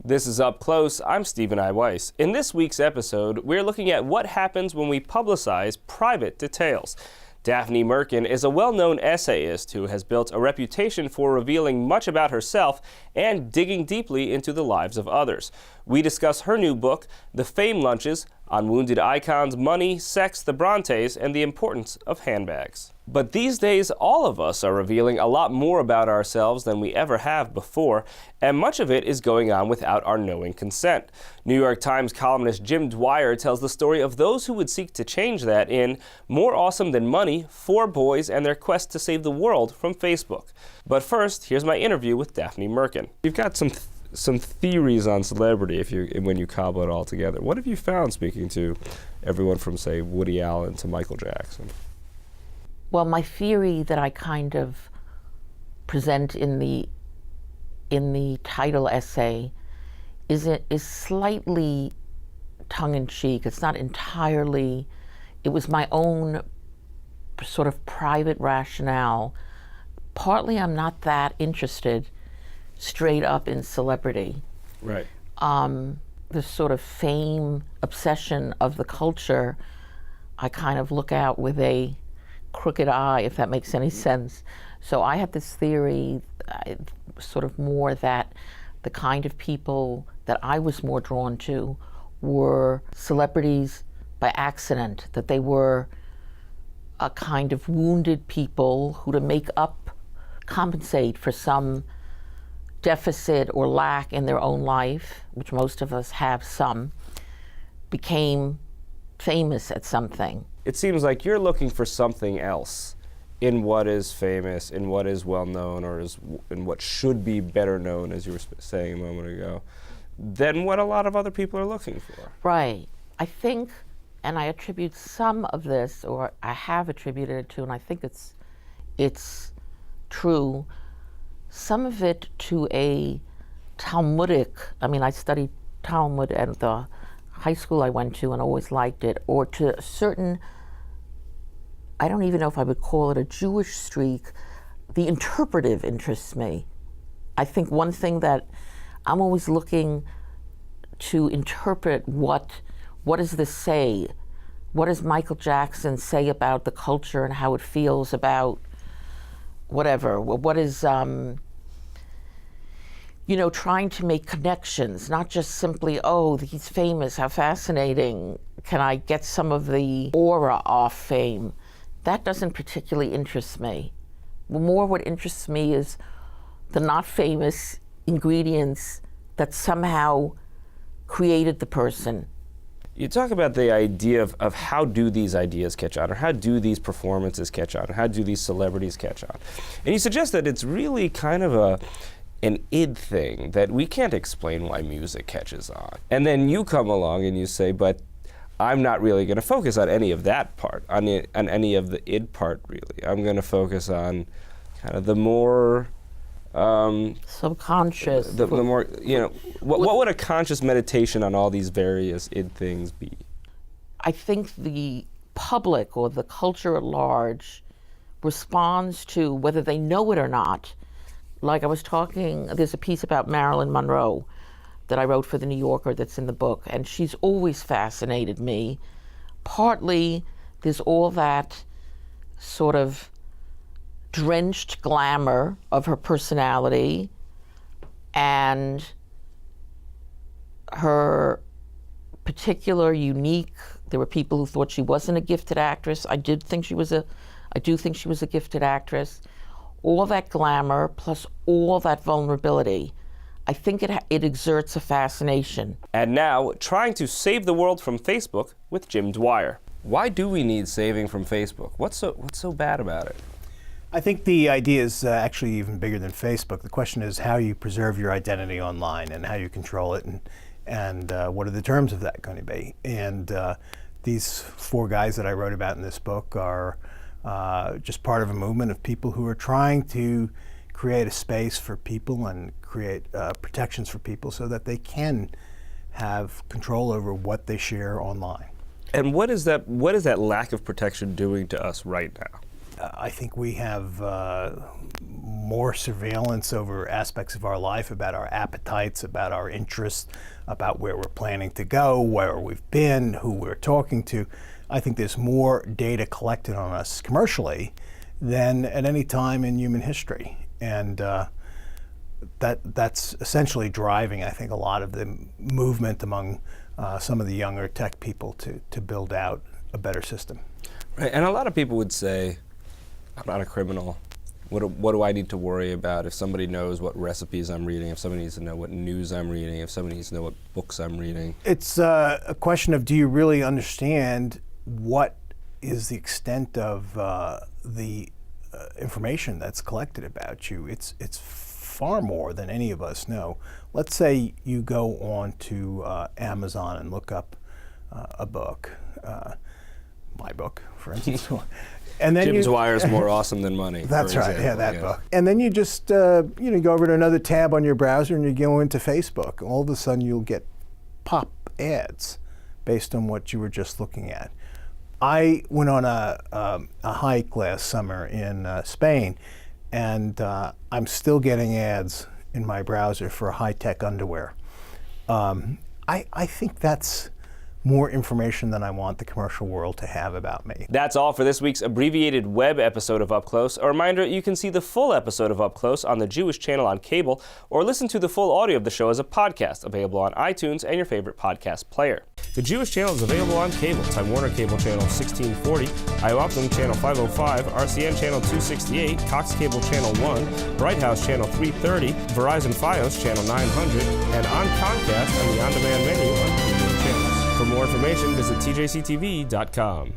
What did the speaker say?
This is Up Close. I'm Stephen I. Weiss. In this week's episode, we're looking at what happens when we publicize private details. Daphne Merkin is a well-known essayist who has built a reputation for revealing much about herself and digging deeply into the lives of others. We discuss her new book, The Fame Lunches, on wounded icons, money, sex, the Brontes, and the importance of handbags. But these days, all of us are revealing a lot more about ourselves than we ever have before, and much of it is going on without our knowing consent. New York Times columnist Jim Dwyer tells the story of those who would seek to change that in More Awesome Than Money, 4 Boys and Their Quest to Save the World from Facebook. But first, here's my interview with Daphne Merkin. You've got some theories on celebrity when you cobble it all together. What have you found speaking to everyone from, say, Woody Allen to Michael Jackson? Well, my theory that I kind of present in the title essay is slightly tongue-in-cheek. It's not entirely. It was my own sort of private rationale. Partly, I'm not that interested straight up in celebrity. Right. The sort of fame obsession of the culture, I kind of look out with a crooked eye, if that makes any sense. So I have this theory, sort of more that the kind of people that I was more drawn to were celebrities by accident, that they were a kind of wounded people who, to compensate for some deficit or lack in their own life, which most of us have some, became famous at something. It seems like you're looking for something else in what is famous, in what is well known, or in what should be better known, as you were saying a moment ago, than what a lot of other people are looking for. Right. I think, and I attribute some of this, or I have attributed it to, and I think it's true, some of it to a Talmudic, I studied Talmud at the high school I went to and always liked it, or to a certain, I don't even know if I would call it a Jewish streak. The interpretive interests me. I think one thing that I'm always looking to interpret, what does this say? What does Michael Jackson say about the culture and how it feels about whatever? What is, trying to make connections, not just simply, oh, he's famous, how fascinating. Can I get some of the aura off fame? That doesn't particularly interest me. More what interests me is the not famous ingredients that somehow created the person. You talk about the idea of how do these ideas catch on, or how do these performances catch on, or how do these celebrities catch on? And you suggest that it's really kind of an id thing, that we can't explain why music catches on. And then you come along and you say, but I'm not really going to focus on any of that part, on any of the id part, really. I'm going to focus on kind of the more subconscious. The more, what would a conscious meditation on all these various id things be? I think the public or the culture at large responds to, whether they know it or not. Like I was talking, there's a piece about Marilyn Monroe that I wrote for the New Yorker that's in the book, and she's always fascinated me. Partly, there's all that sort of drenched glamour of her personality and her particular unique, there were people who thought she wasn't a gifted actress. I do think she was a gifted actress. All that glamour plus all that vulnerability, I think it exerts a fascination. And now, trying to save the world from Facebook with Jim Dwyer. Why do we need saving from Facebook? What's so bad about it? I think the idea is actually even bigger than Facebook. The question is how you preserve your identity online and how you control it, and what are the terms of that going to be. And these 4 guys that I wrote about in this book are just part of a movement of people who are trying to create a space for people and create protections for people so that they can have control over what they share online. And what is that lack of protection doing to us right now? I think we have more surveillance over aspects of our life, about our appetites, about our interests, about where we're planning to go, where we've been, who we're talking to. I think there's more data collected on us commercially than at any time in human history. And that's essentially driving, I think, a lot of the movement among some of the younger tech people to build out a better system. Right, and a lot of people would say, I'm not a criminal. What do I need to worry about if somebody knows what recipes I'm reading, if somebody needs to know what news I'm reading, if somebody needs to know what books I'm reading? It's a question of, do you really understand what is the extent of the information that's collected about you? It's far more than any of us know. Let's say you go on to Amazon and look up a book, my book, for instance. And then Dwyer is more awesome than money. That's right, yeah, that book. And then you just go over to another tab on your browser and you go into Facebook. All of a sudden you'll get pop ads based on what you were just looking at. I went on a hike last summer in Spain, and I'm still getting ads in my browser for high-tech underwear. I think that's more information than I want the commercial world to have about me. That's all for this week's abbreviated web episode of Up Close. A reminder, you can see the full episode of Up Close on the Jewish channel on cable, or listen to the full audio of the show as a podcast, available on iTunes and your favorite podcast player. The Jewish channel is available on cable: Time Warner Cable Channel 1640, IOPTM Channel 505, RCN Channel 268, Cox Cable Channel 1, Bright House Channel 330, Verizon Fios Channel 900, and on Comcast and the on-demand menu on premium channels. For more information, visit tjctv.com.